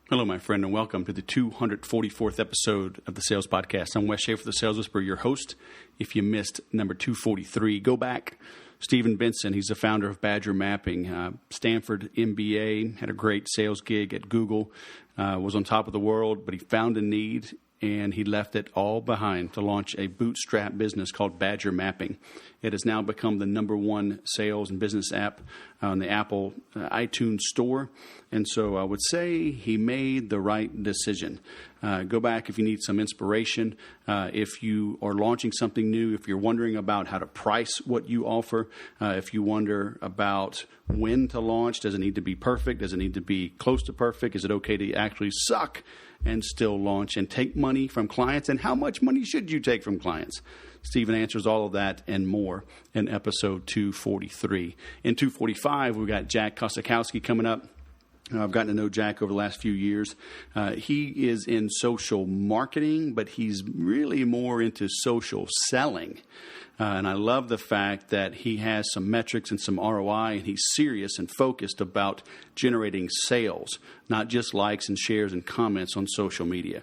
Hello, my friend, and welcome to the 244th episode of the Sales Podcast. I'm Wes Schaefer, the Sales Whisperer, your host. If you missed number 243, go back. Stephen Benson, he's the founder of Badger Mapping, Stanford MBA, had a great sales gig at Google, was on top of the world, but he found a need and he left it all behind to launch a bootstrap business called Badger Mapping. It has now become the number one sales and business app on the Apple iTunes store. And so I would say he made the right decision. Go back if you need some inspiration. If you are launching something new, if you're wondering about how to price what you offer, if you wonder about when to launch, does it need to be perfect? Does it need to be close to perfect? Is it okay to actually suck and still launch and take money from clients? And how much money should you take from clients? Stephen answers all of that and more in episode 243. In 245, we've got Jack Kosakowski coming up. I've gotten to know Jack over the last few years. He is in social marketing, but he's really more into social selling. And I love the fact that he has some metrics and some ROI, and he's serious and focused about generating sales, not just likes and shares and comments on social media.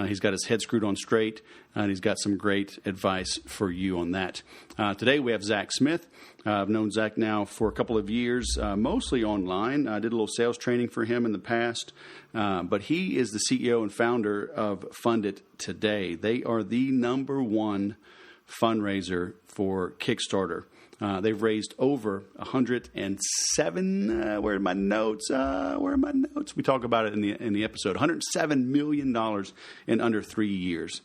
He's got his head screwed on straight, and he's got some great advice for you on that. Today we have Zach Smith. I've known Zach now for a couple of years, mostly online. I did a little sales training for him in the past, but he is the CEO and founder of Fund It Today. They are the number one fundraiser for Kickstarter. They've raised over 107. Where are my notes? We talk about it in the episode. $107 million in under 3 years.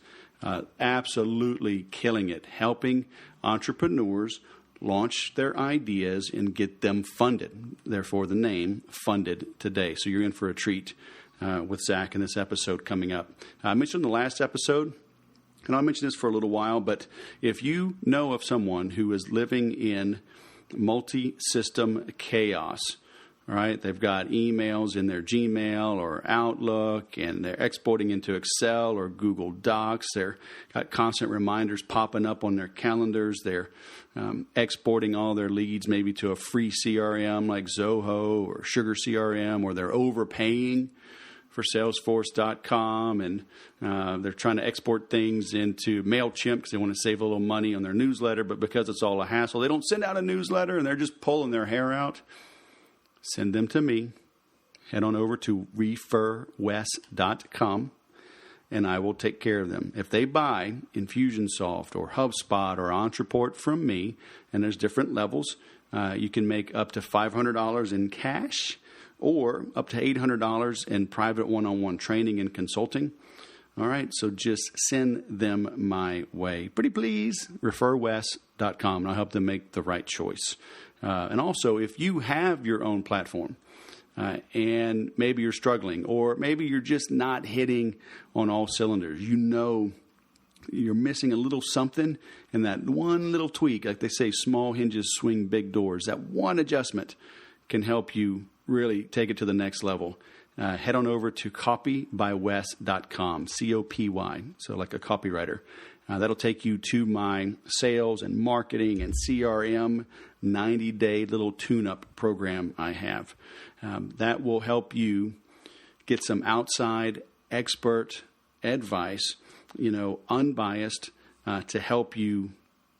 Absolutely killing it, helping entrepreneurs launch their ideas and get them funded. Therefore, the name Fund It Today. So you're in for a treat with Zach in this episode coming up. I mentioned in the last episode, and I'll mention this for a little while, but if you know of someone who is living in multi-system chaos, all right, they've got emails in their Gmail or Outlook, and they're exporting into Excel or Google Docs. They've got constant reminders popping up on their calendars. They're exporting all their leads maybe to a free CRM like Zoho or Sugar CRM, or they're overpaying for Salesforce.com, and they're trying to export things into MailChimp because they want to save a little money on their newsletter, but because it's all a hassle, they don't send out a newsletter, and they're just pulling their hair out. Send them to me. Head on over to referwes.com, and I will take care of them. If they buy Infusionsoft or HubSpot or Entreport from me, and there's different levels, you can make up to $500 in cash, or up to $800 in private one-on-one training and consulting. All right, so just send them my way. Pretty please, referwes.com, and I'll help them make the right choice. And also, if you have your own platform, and maybe you're struggling, or maybe you're just not hitting on all cylinders, you know you're missing a little something, and that one little tweak, like they say, small hinges swing big doors, that one adjustment can help you really take it to the next level. Head on over to copybywes.com, C-O-P-Y, so like a copywriter. That'll take you to my sales and marketing and CRM 90-day little tune-up program I have. That will help you get some outside expert advice, unbiased, to help you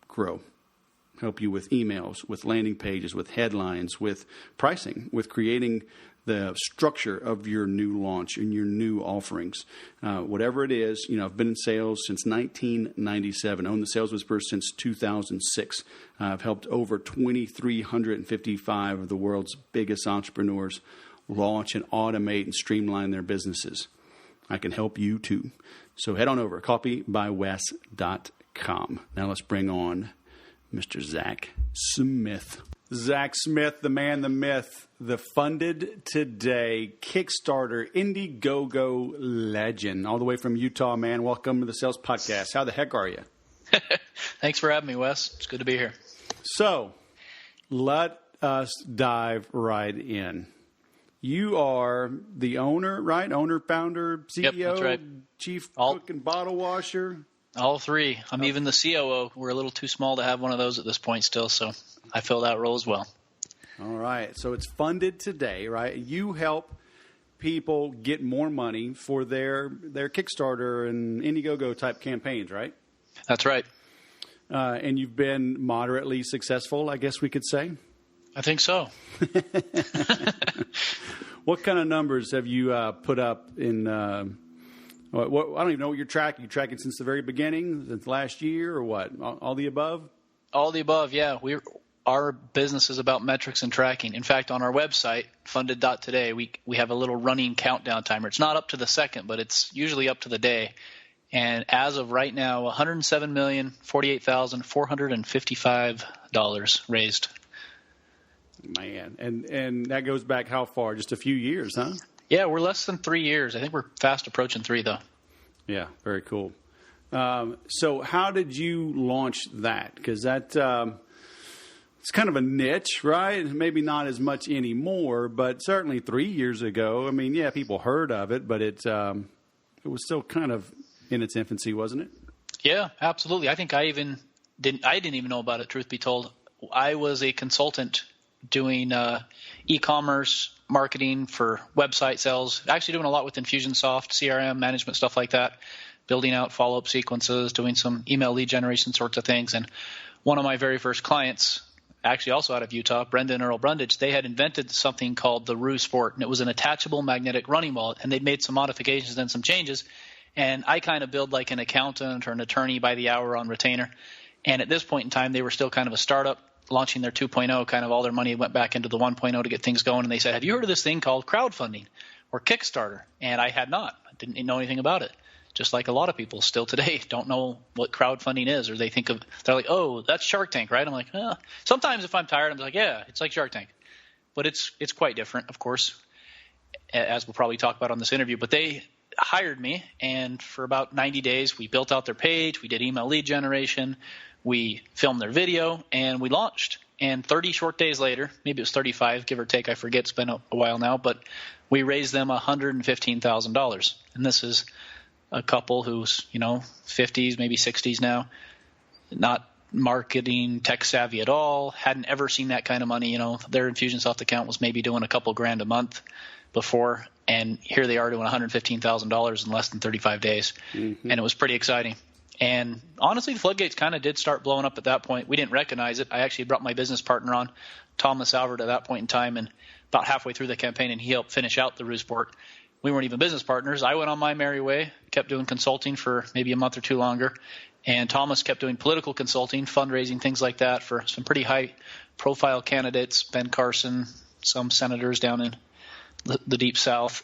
grow. Help you with emails, with landing pages, with headlines, with pricing, with creating the structure of your new launch and your new offerings. Whatever it is, I've been in sales since 1997, owned the Sales Whisperer since 2006. I've helped over 2,355 of the world's biggest entrepreneurs launch and automate and streamline their businesses. I can help you too. So head on over, copybywes.com. Now let's bring on Mr. Zach Smith. Zach Smith, the man, the myth, the Fund It Today Kickstarter Indiegogo legend, all the way from Utah, man. Welcome to the Sales Podcast. How the heck are you? Thanks for having me, Wes. It's good to be here. So let us dive right in. You are the owner, right? Owner, founder, CEO, Yep, that's right. Chief cook and bottle washer. All three. I'm even the COO. We're a little too small to have one of those at this point still, so I fill that role as well. All right. So it's Fund It Today, right? You help people get more money for their Kickstarter and Indiegogo type campaigns, right? That's right. And you've been moderately successful, I guess we could say. I think so. What kind of numbers have you put up in? I don't even know what you're tracking. You tracking since the very beginning, since last year, or what? All the above? All the above, yeah. Our business is about metrics and tracking. In fact, on our website, funded.today, we have a little running countdown timer. It's not up to the second, but it's usually up to the day. And as of right now, $107,048,455 raised. Man, and that goes back how far? Just a few years, huh? Yeah, we're less than 3 years. I think we're fast approaching 3, though. Yeah, very cool. So how did you launch that? Because that it's kind of a niche, right? Maybe not as much anymore, but certainly 3 years ago, I mean, yeah, people heard of it, but it was still kind of in its infancy, wasn't it? Yeah, absolutely. I think I didn't even know about it, truth be told. I was a consultant doing e-commerce marketing for website sales, actually doing a lot with Infusionsoft, CRM management, stuff like that, building out follow-up sequences, doing some email lead generation sorts of things. And one of my very first clients, actually also out of Utah, Brendan and Earl Brundage, they had invented something called the Rue Sport, and it was an attachable magnetic running wallet, and they'd made some modifications and some changes. And I kind of billed like an accountant or an attorney by the hour on retainer. And at this point in time, they were still kind of a startup, launching their 2.0, kind of all their money went back into the 1.0 to get things going. And they said, have you heard of this thing called crowdfunding or Kickstarter? And I had not. I didn't know anything about it. Just like a lot of people still today don't know what crowdfunding is, or they're like, oh, that's Shark Tank, right? I'm like, sometimes if I'm tired, I'm like, yeah, it's like Shark Tank. But it's quite different, of course, as we'll probably talk about on this interview. But they hired me, and for about 90 days, we built out their page, we did email lead generation, we filmed their video, and we launched. And 30 short days later, maybe it was 35, give or take, I forget, it's been a while now, but we raised them $115,000. And this is a couple who's, 50s, maybe 60s now, not marketing tech savvy at all, hadn't ever seen that kind of money. Their Infusionsoft account was maybe doing a couple grand a month before, and here they are doing $115,000 in less than 35 days. Mm-hmm. And it was pretty exciting. And honestly, the floodgates kind of did start blowing up at that point. We didn't recognize it. I actually brought my business partner on, Thomas Albert, at that point in time, and about halfway through the campaign, and he helped finish out the Ruse Sport. We weren't even business partners. I went on my merry way, kept doing consulting for maybe a month or two longer, and Thomas kept doing political consulting, fundraising, things like that for some pretty high-profile candidates, Ben Carson, some senators down in the Deep South.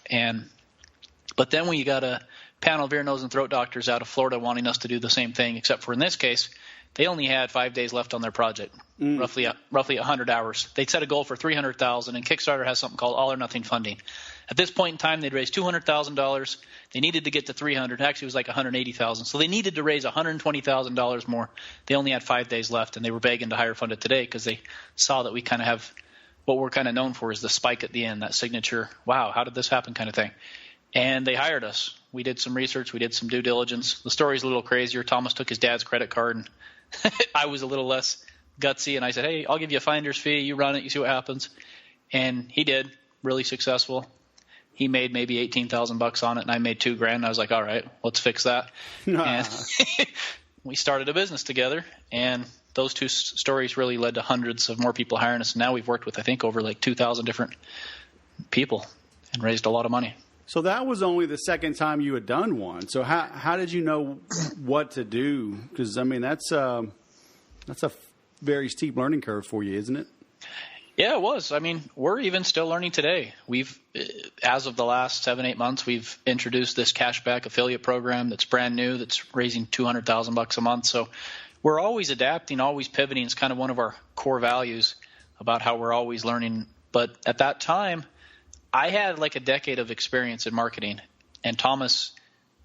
But then we got a panel of ear, nose, and throat doctors out of Florida wanting us to do the same thing, except for in this case, they only had 5 days left on their project, roughly 100 hours. They'd set a goal for $300,000, and Kickstarter has something called all or nothing funding. At this point in time, they'd raised $200,000. They needed to get to $300,000. Actually, it was like $180,000. So they needed to raise $120,000 more. They only had 5 days left, and they were begging to hire Fund It Today because they saw that we kind of have what we're kind of known for is the spike at the end, that signature, wow, how did this happen kind of thing. And they hired us. We did some research. We did some due diligence. The story's a little crazier. Thomas took his dad's credit card, and I was a little less gutsy. And I said, hey, I'll give you a finder's fee. You run it. You see what happens. And he did. Really successful. He made maybe $18,000 on it, and I made $2,000. And I was like, all right, let's fix that. And we started a business together, and those two stories really led to hundreds of more people hiring us. And now we've worked with, I think, over like 2,000 different people and raised a lot of money. So that was only the second time you had done one. So how did you know what to do? Because, I mean, that's a very steep learning curve for you, isn't it? Yeah, it was. I mean, we're even still learning today. We've, as of the last 7-8 months, we've introduced this cashback affiliate program that's brand new, that's raising $200,000 a month. So we're always adapting, always pivoting. It's kind of one of our core values about how we're always learning. But at that time, I had like a decade of experience in marketing, and Thomas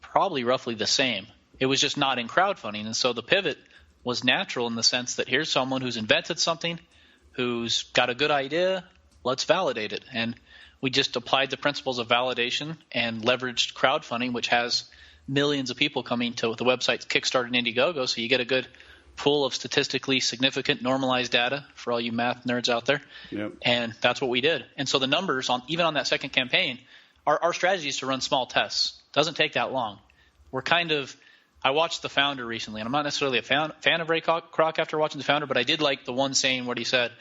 probably roughly the same. It was just not in crowdfunding. And so the pivot was natural in the sense that here's someone who's invented something, who's got a good idea, let's validate it. And we just applied the principles of validation and leveraged crowdfunding, which has millions of people coming to the websites Kickstarter and Indiegogo, so you get a good pool of statistically significant normalized data for all you math nerds out there. Yep. And that's what we did. And so the numbers, even on that second campaign, our strategy is to run small tests. Doesn't take that long. I watched The Founder recently, and I'm not necessarily a fan of Ray Kroc after watching The Founder, but I did like the one saying what he said.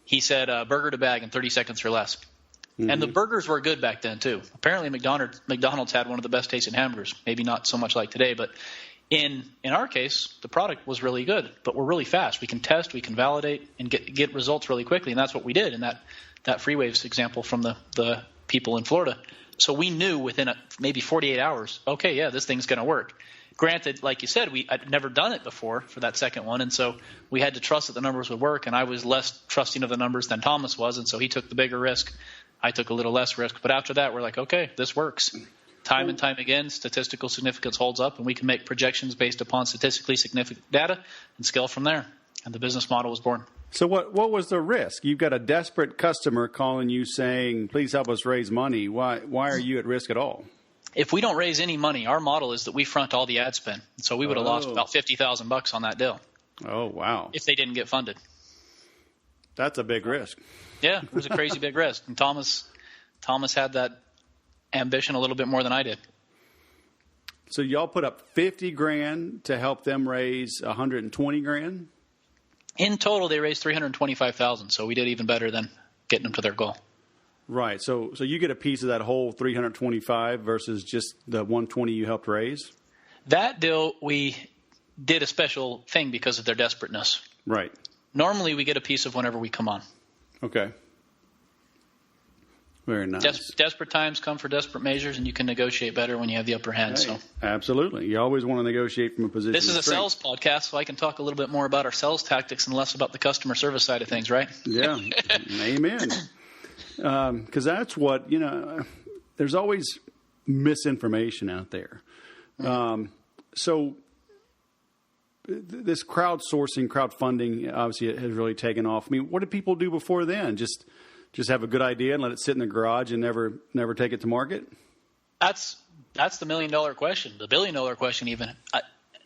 He said, burger to bag in 30 seconds or less. Mm-hmm. And the burgers were good back then, too. Apparently, McDonald's had one of the best tasting hamburgers. Maybe not so much like today, but in our case, the product was really good, but we're really fast. We can test, we can validate, and get results really quickly, and that's what we did in that FreeWaves example from the people in Florida. So we knew within maybe 48 hours, okay, yeah, this thing's going to work. Granted, like you said, I'd never done it before for that second one, and so we had to trust that the numbers would work, and I was less trusting of the numbers than Thomas was, and so he took the bigger risk. I took a little less risk. But after that, we're like, okay, this works. Time and time again, statistical significance holds up, and we can make projections based upon statistically significant data and scale from there. And the business model was born. So what was the risk? You've got a desperate customer calling you saying, please help us raise money. Why are you at risk at all? If we don't raise any money, our model is that we front all the ad spend. So we would have lost about $50,000 on that deal. Oh, wow. If they didn't get funded. That's a big risk. Yeah, it was a crazy big risk. And Thomas had that ambition a little bit more than I did. So y'all put up $50,000 to help them raise $120,000? In total, they raised $325,000. So we did even better than getting them to their goal. Right. So you get a piece of that whole 325 versus just the 120 you helped raise? That deal, we did a special thing because of their desperateness. Right. Normally, we get a piece of whenever we come on. Okay. Very nice. Desperate times come for desperate measures, and you can negotiate better when you have the upper hand. Hey, so absolutely. You always want to negotiate from a position This is of a strength. sales podcast, so I can talk a little bit more about our sales tactics and less about the customer service side of things, right? Yeah. Amen. Because that's what, there's always misinformation out there. So this crowdsourcing, crowdfunding, obviously it has really taken off. I mean, what did people do before then? Just have a good idea and let it sit in the garage and never take it to market? That's the $1 million question, the $1 billion question even.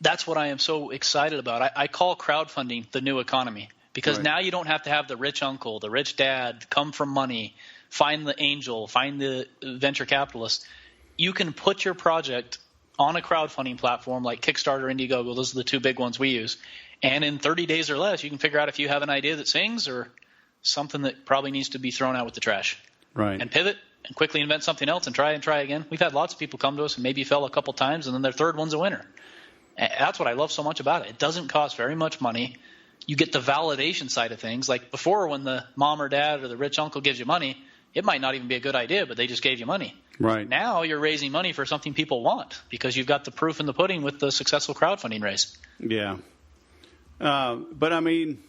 That's what I am so excited about. I call crowdfunding the new economy. Because right. Now you don't have to have the rich uncle, the rich dad, come from money, find the angel, find the venture capitalist. You can put your project on a crowdfunding platform like Kickstarter, Indiegogo. Those are the two big ones we use. And in 30 days or less, you can figure out if you have an idea that sings or something that probably needs to be thrown out with the trash. Right. And pivot and quickly invent something else and try again. We've had lots of people come to us and maybe fail a couple times, and then their third one's a winner. And that's what I love so much about it. It doesn't cost very much money. You get the validation side of things. Like before, when the mom or dad or the rich uncle gives you money, it might not even be a good idea, but they just gave you money. Right. Now you're raising money for something people want because you've got the proof in the pudding with the successful crowdfunding raise. Yeah. But, I mean,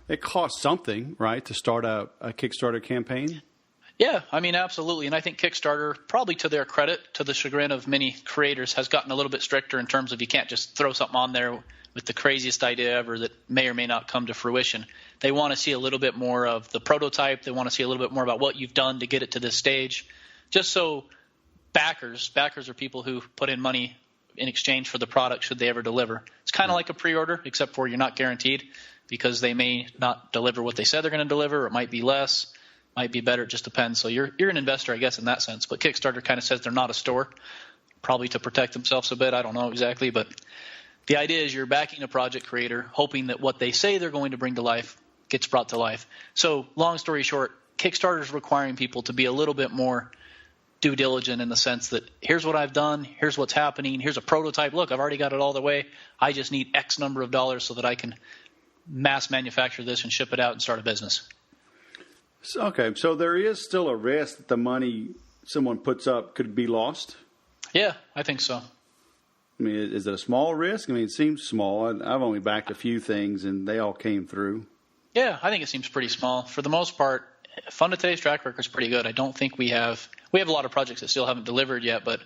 it costs something, right, to start a Kickstarter campaign? Yeah, I mean, absolutely. And I think Kickstarter, probably to their credit, to the chagrin of many creators, has gotten a little bit stricter in terms of you can't just throw something on there with the craziest idea ever that may or may not come to fruition. They want to see a little bit more of the prototype. They want to see a little bit more about what you've done to get it to this stage. Just so backers are people who put in money in exchange for the product should they ever deliver. It's kind of like a pre-order, except for you're not guaranteed because they may not deliver what they said they're going to deliver. Or it might be less, might be better. It just depends. So you're an investor, I guess, in that sense. But Kickstarter kind of says they're not a store, probably to protect themselves a bit. I don't know exactly, but the idea is you're backing a project creator, hoping that what they say they're going to bring to life gets brought to life. So long story short, Kickstarter is requiring people to be a little bit more due diligent in the sense that here's what I've done, here's what's happening, here's a prototype. Look, I've already got it all the way. I just need X number of dollars so that I can mass manufacture this and ship it out and start a business. Okay, so there is still a risk that the money someone puts up could be lost? Yeah, I think so. I mean, is it a small risk? I mean, it seems small. I've only backed a few things, and they all came through. Yeah, I think it seems pretty small. For the most part, Fund to Today's track record is pretty good. I don't think we have a lot of projects that still haven't delivered yet, but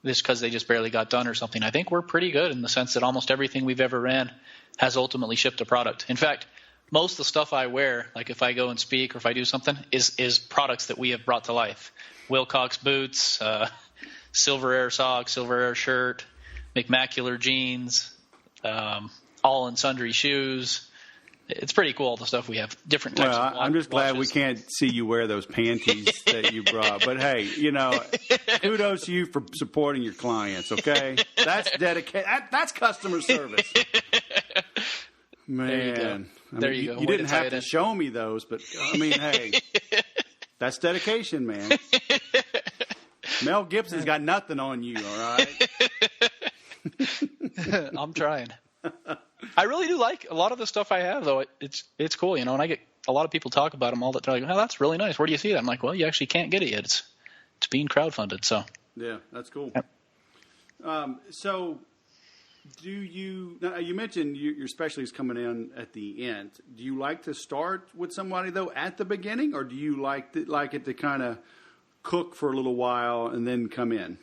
this because they just barely got done or something. I think we're pretty good in the sense that almost everything we've ever ran has ultimately shipped a product. In fact, most of the stuff I wear, like if I go and speak or if I do something, is products that we have brought to life. Wilcox boots, Silver Air socks, Silver Air shirt, McMacular jeans, all and sundry shoes, It's pretty cool, the stuff we have. Different types of I'm just glad we can't see you wear those panties that you brought. But, hey, kudos to you for supporting your clients, okay? That's dedicated. That's customer service. Man. There you go. You didn't have to show me those, but, I mean, hey, that's dedication, man. Mel Gibson's got nothing on you, all right? I'm trying. I really do like a lot of the stuff I have, though. It's cool, and I get a lot of people talk about them all the time. Like, oh, that's really nice. Where do you see it? I'm like, well, you actually can't get it yet. It's being crowdfunded. So yeah, that's cool. Yep. So do you? Now, you mentioned your specialty is coming in at the end. Do you like to start with somebody though at the beginning, or do you like it to kind of cook for a little while and then come in?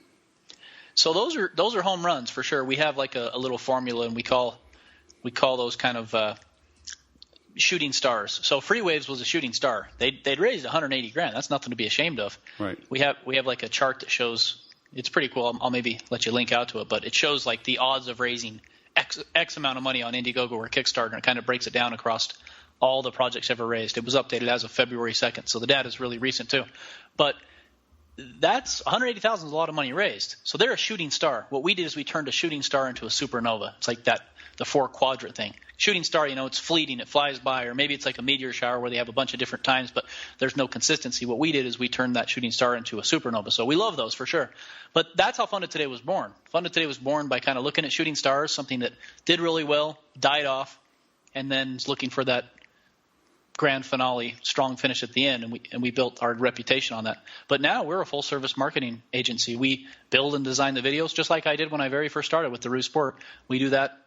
So those are home runs for sure. We have like a little formula, and we call those kind of shooting stars. So FreeWaves was a shooting star. They'd raised $180,000. That's nothing to be ashamed of. Right. We have like a chart that shows. It's pretty cool. I'll maybe let you link out to it, but it shows like the odds of raising X amount of money on Indiegogo or Kickstarter, and it kind of breaks it down across all the projects ever raised. It was updated as of February 2nd, so the data is really recent too. But that's $180,000 is a lot of money raised. So they're a shooting star. What we did is we turned a shooting star into a supernova. It's like the 4-quadrant thing. Shooting star, it's fleeting, it flies by, or maybe it's like a meteor shower where they have a bunch of different times, but there's no consistency. What we did is we turned that shooting star into a supernova. So we love those for sure. But that's how Funded Today was born. Funded Today was born by kind of looking at shooting stars, something that did really well, died off, and then looking for that grand finale, strong finish at the end, and we built our reputation on that. But now we're a full-service marketing agency. We build and design the videos, just like I did when I very first started with the Rue Sport. We do that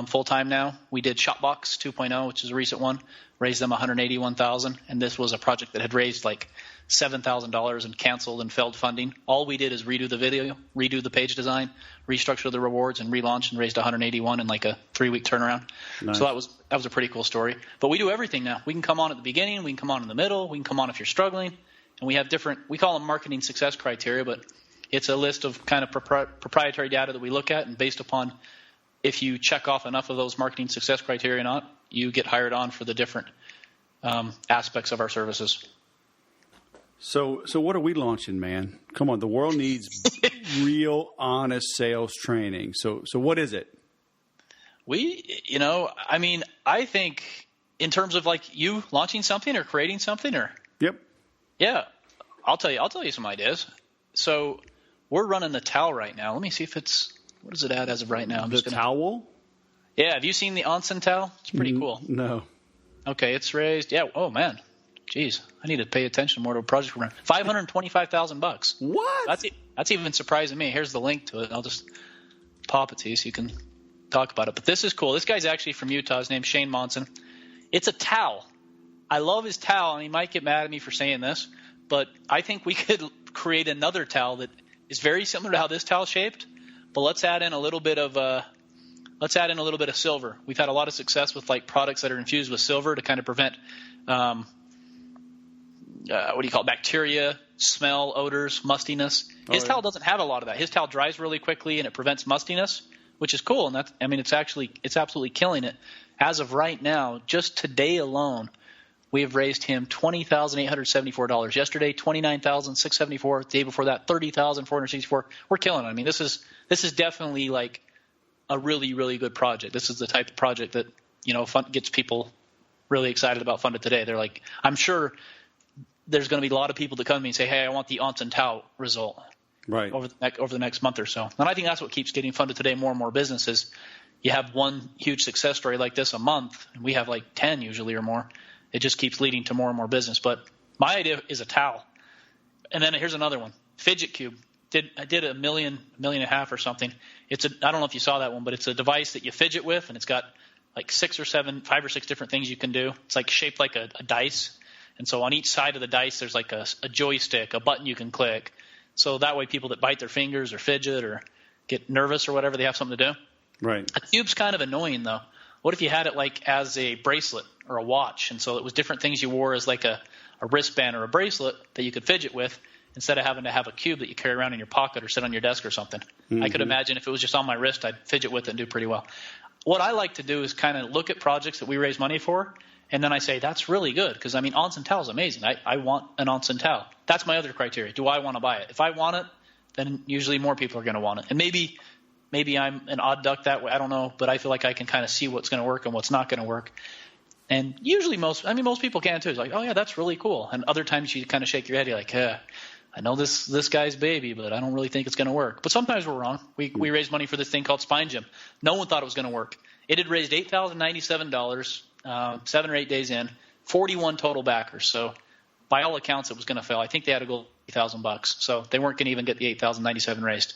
full-time now. We did Shopbox 2.0, which is a recent one, raised them $181,000, and this was a project that had raised like $7,000 and canceled and failed funding. All we did is redo the video, redo the page design, restructure the rewards, and relaunch, and raised $181 in like a 3-week turnaround. Nice. So that was a pretty cool story. But we do everything now. We can come on at the beginning, we can come on in the middle, we can come on if you're struggling, and we have we call them marketing success criteria, but it's a list of kind of proprietary data that we look at, and based upon if you check off enough of those marketing success criteria or not, you get hired on for the different aspects of our services. So what are we launching, man? Come on, the world needs real, honest sales training. So what is it? I think in terms of like you launching something or creating something, or yep, yeah, I'll tell you some ideas. So we're running the towel right now. Let me see if what is it at as of right now? Towel? Yeah, have you seen the onsen towel? It's pretty cool. No. Okay, it's raised. Yeah. Oh man. Jeez, I need to pay attention more to a project we're running. $525,000. What? That's even surprising me. Here's the link to it. I'll just pop it to you so you can talk about it. But this is cool. This guy's actually from Utah. His name's Shane Monson. It's a towel. I love his towel, and he might get mad at me for saying this, but I think we could create another towel that is very similar to how this towel's shaped, but let's add in a little bit of silver. We've had a lot of success with like products that are infused with silver to kind of prevent bacteria, smell, odors, mustiness. His towel doesn't have a lot of that. His towel dries really quickly and it prevents mustiness, which is cool. And it's absolutely killing it. As of right now, just today alone, we have raised him $20,874. Yesterday, $29,674. The day before that, $30,464. We're killing it. I mean, this is definitely like a really, really good project. This is the type of project that gets people really excited about Funded Today. They're like, I'm sure there's going to be a lot of people that come to me and say, hey, I want the onsen towel result over the next month or so. And I think that's what keeps getting Funded Today more and more businesses. You have one huge success story like this a month, and we have like 10 usually or more. It just keeps leading to more and more business. But my idea is a towel. And then here's another one. Fidget Cube. I did $1.5 million or something. I don't know if you saw that one, but it's a device that you fidget with, and it's got like 5 or 6 different things you can do. It's like shaped like a dice. And so on each side of the dice, there's like a joystick, a button you can click. So that way people that bite their fingers or fidget or get nervous or whatever, they have something to do. Right. A cube's kind of annoying, though. What if you had it like as a bracelet or a watch? And so it was different things you wore as like a wristband or a bracelet that you could fidget with instead of having to have a cube that you carry around in your pocket or sit on your desk or something. Mm-hmm. I could imagine if it was just on my wrist, I'd fidget with it and do pretty well. what I like to do is kind of look at projects that we raise money for, and then I say, that's really good. Because, I mean, onsen towel is amazing. I want an onsen towel. That's my other criteria. Do I want to buy it? If I want it, then usually more people are going to want it. And maybe I'm an odd duck that way. I don't know. But I feel like I can kind of see what's going to work and what's not going to work. And usually most people can too. It's like, oh, yeah, that's really cool. And other times you kind of shake your head. You're like, I know this guy's baby, but I don't really think it's going to work. But sometimes we're wrong. We raised money for this thing called Spine Gym. No one thought it was going to work. It had raised $8,097, 7 or 8 days in, 41 total backers. So by all accounts, it was going to fail. I think they had to go $8,000. So they weren't going to even get the $8,097 raised.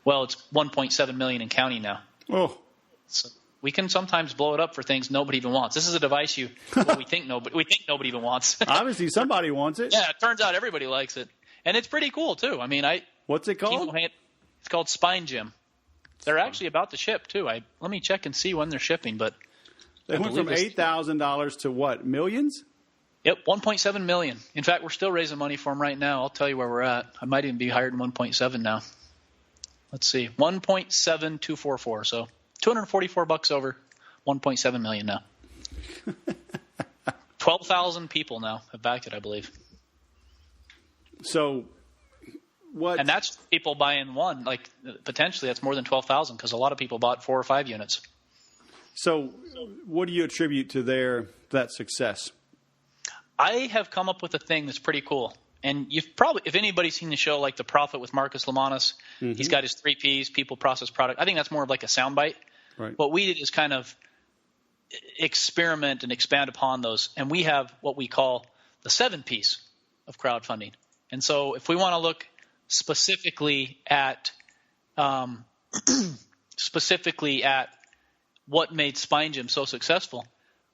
Well, it's $1.7 million and counting now. Oh, so we can sometimes blow it up for things nobody even wants. This is a device we think nobody even wants. Obviously, somebody wants it. Yeah, it turns out everybody likes it. And it's pretty cool, too. I mean, what's it called? It's called Spine Gym. They're actually about to ship, too. Let me check and see when they're shipping. But they went from $8,000 to what, millions? Yep, $1.7 million. In fact, we're still raising money for them right now. I'll tell you where we're at. I might even be higher than 1.7 now. Let's see, 1.7244. So $244 over, 1.7 million now. 12,000 people now have backed it, I believe. So what? And that's people buying one. Like potentially that's more than 12,000 because a lot of people bought 4 or 5 units. So what do you attribute to that success? I have come up with a thing that's pretty cool. And you've probably, if anybody's seen the show like The Profit with Marcus Lemonis, he's got his 3 Ps, people, process, product. I think that's more of like a soundbite. Right. What we did is kind of experiment and expand upon those. And we have what we call the 7 Ps of crowdfunding. And so if we want to look specifically at what made Spine Gym so successful,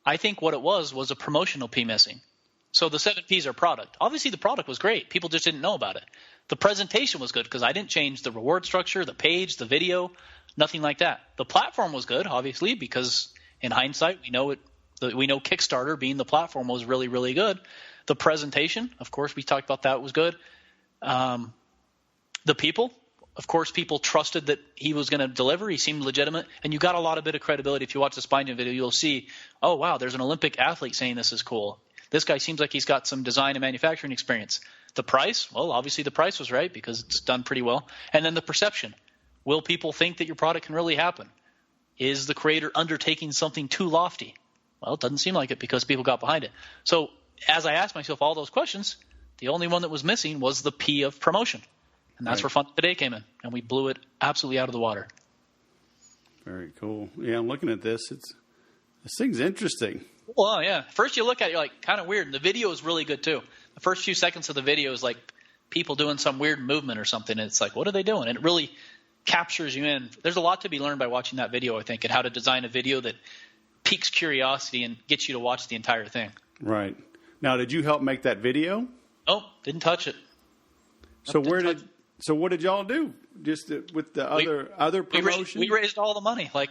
I think what it was a promotional P missing. So the 7 Ps are product. Obviously the product was great. People just didn't know about it. The presentation was good because I didn't change the reward structure, the page, the video, nothing like that. The platform was good, obviously, because in hindsight we know Kickstarter being the platform was really, really good. The presentation, of course, we talked about that was good. The people, of course, people trusted that he was going to deliver. He seemed legitimate. And you got a lot of bit of credibility. If you watch the Spine Gym video, you'll see, oh, wow, there's an Olympic athlete saying this is cool. This guy seems like he's got some design and manufacturing experience. The price, well, obviously the price was right because it's done pretty well. And then the perception. Will people think that your product can really happen? Is the creator undertaking something too lofty? Well, it doesn't seem like it because people got behind it. So as I asked myself all those questions, the only one that was missing was the P of promotion. And that's where Fun Today came in. And we blew it absolutely out of the water. Very cool. Yeah, I'm looking at this. This thing's interesting. Well, yeah. First you look at it, you're like, kind of weird. And the video is really good, too. The first few seconds of the video is like people doing some weird movement or something. And it's like, what are they doing? And it really captures you in. There's a lot to be learned by watching that video, I think, and how to design a video that piques curiosity and gets you to watch the entire thing. Right. Now, did you help make that video? Oh, didn't touch it. So what did y'all do? Just with the other promotion? We raised all the money. Like,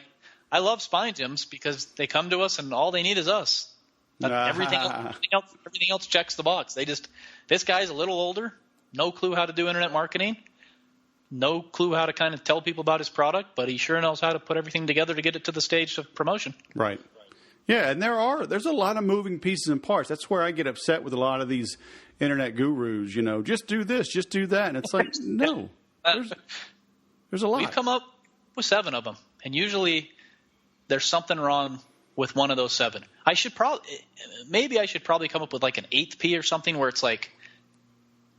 I love Spine Gyms because they come to us and all they need is us. Everything else checks the box. This guy's a little older, no clue how to do internet marketing, no clue how to kind of tell people about his product, but he sure knows how to put everything together to get it to the stage of promotion. Right. Yeah, and there's a lot of moving pieces and parts. That's where I get upset with a lot of these internet gurus, just do this, just do that. And it's like, no, there's a lot. We've come up with 7 of them. And usually there's something wrong with one of those 7. I should probably come up with like an 8th P or something where it's like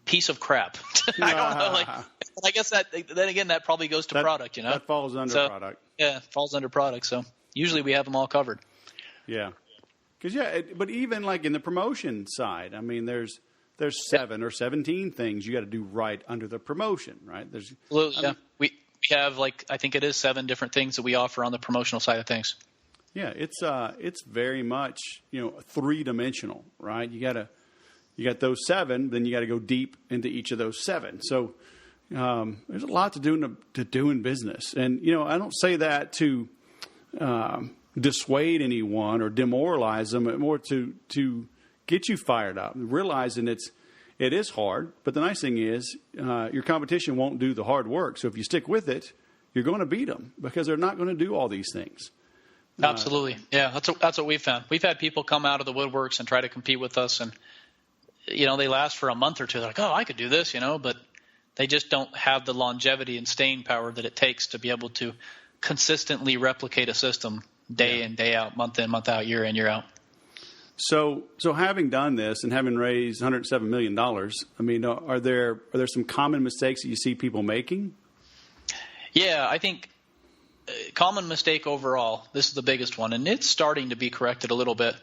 piece of crap. I don't know. Like, I guess that probably goes to product, That falls under product. Yeah, it falls under product. So usually we have them all covered. Yeah. Because, but even like in the promotion side, I mean, there's 7 or 17 things you got to do right under the promotion, right? Absolutely, yeah. We have I think it is 7 different things that we offer on the promotional side of things. Yeah, it's very much, 3-dimensional, right? You got those 7, then you got to go deep into each of those 7. So there's a lot to do in business. And, I don't say that to dissuade anyone or demoralize them, but more to get you fired up, realizing it is hard. But the nice thing is your competition won't do the hard work. So if you stick with it, you're going to beat them because they're not going to do all these things. Absolutely. Yeah, that's what we've found. We've had people come out of the woodworks and try to compete with us, and they last for a month or two. They're like, oh, I could do this, but they just don't have the longevity and staying power that it takes to be able to consistently replicate a system day in, day out, month in, month out, year in, year out. So having done this and having raised $107 million, I mean, are there some common mistakes that you see people making? Yeah, I think common mistake overall, this is the biggest one, and it's starting to be corrected a little bit,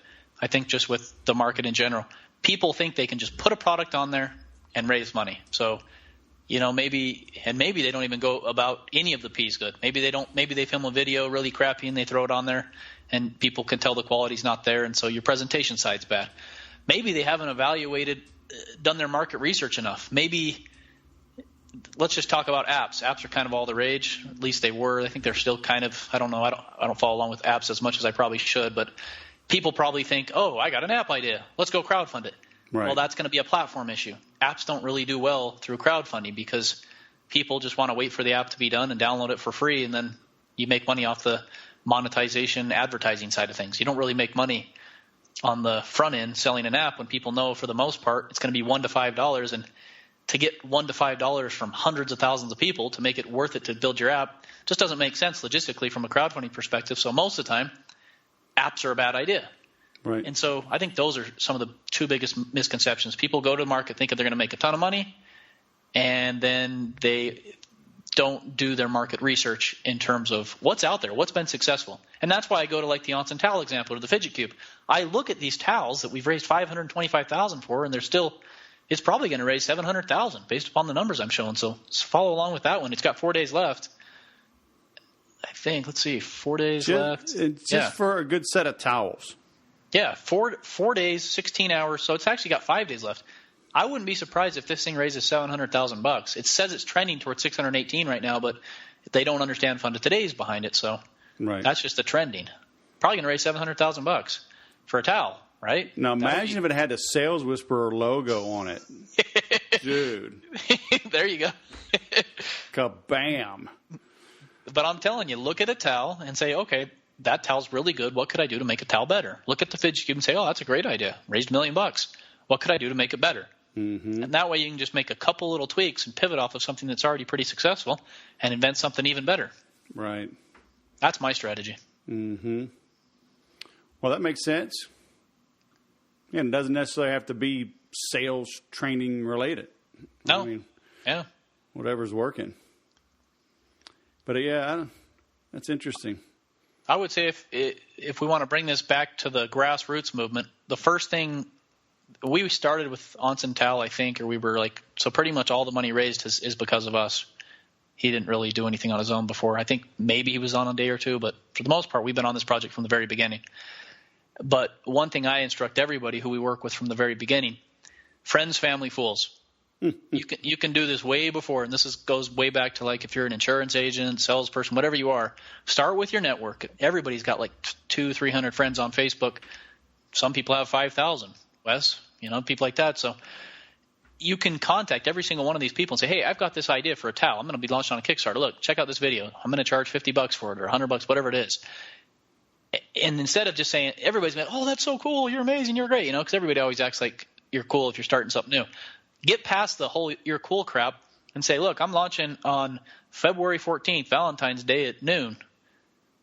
I think, just with the market in general. People think they can just put a product on there and raise money. So, maybe they don't even go about any of the P's good. Maybe they film a video really crappy and they throw it on there and people can tell the quality's not there, and so your presentation side's bad. Maybe they haven't done their market research enough. Maybe let's just talk about apps. Apps are kind of all the rage. At least they were. I think they're still kind of, I don't know. I don't follow along with apps as much as I probably should, but people probably think, oh, I got an app idea. Let's go crowdfund it. Right. Well, that's going to be a platform issue. Apps don't really do well through crowdfunding because people just want to wait for the app to be done and download it for free, and then you make money off the monetization, advertising side of things. You don't really make money on the front end selling an app when people know for the most part it's going to be $1 to $5, and to get $1 to $5 from hundreds of thousands of people to make it worth it to build your app just doesn't make sense logistically from a crowdfunding perspective. So most of the time, apps are a bad idea. Right. And so I think those are some of the two biggest misconceptions. People go to the market thinking they're going to make a ton of money, and then they don't do their market research in terms of what's out there, what's been successful. And that's why I go to like the Onsen towel example or the fidget cube. I look at these towels that we've raised $525,000 for, and it's probably going to raise $700,000 based upon the numbers I'm showing. So follow along with that one. It's got 4 days left. I think, let's see, 4 days left. Just for a good set of towels. Yeah, 4 days, 16 hours. So it's actually got 5 days left. I wouldn't be surprised if this thing raises $700,000. It says it's trending towards 618 right now, but they don't understand Fund of Today's behind it. So that's just the trending. Probably going to raise $700,000 for a towel, right? Now imagine if it had a Sales Whisperer logo on it. Dude. There you go. Kabam. But I'm telling you, look at a towel and say, okay, that towel's really good. What could I do to make a towel better? Look at the fidget cube and say, oh, that's a great idea. Raised $1 million. What could I do to make it better? Mm-hmm. And that way you can just make a couple little tweaks and pivot off of something that's already pretty successful and invent something even better. Right. That's my strategy. Mm-hmm. Well, that makes sense. Yeah, it doesn't necessarily have to be sales training related. No. I mean, yeah. Whatever's working. But that's interesting. I would say if we want to bring this back to the grassroots movement, the first thing we started with Onsen Tal, I think, or we were like, so pretty much all the money raised is because of us. He didn't really do anything on his own before. I think maybe he was on a day or two, but for the most part, we've been on this project from the very beginning. But one thing I instruct everybody who we work with from the very beginning, friends, family, fools. You can do this way before, and this goes way back to like if you're an insurance agent, salesperson, whatever you are, start with your network. Everybody's got like 200-300 friends on Facebook. Some people have 5,000. Wes, people like that. So you can contact every single one of these people and say, hey, I've got this idea for a towel. I'm going to be launched on a Kickstarter. Look, check out this video. I'm going to charge $50 for it or $100, whatever it is. And instead of just saying, everybody's going, oh, that's so cool. You're amazing. You're great. Because everybody always acts like you're cool if you're starting something new. Get past the whole you're cool crap and say, look, I'm launching on February 14th, Valentine's Day at noon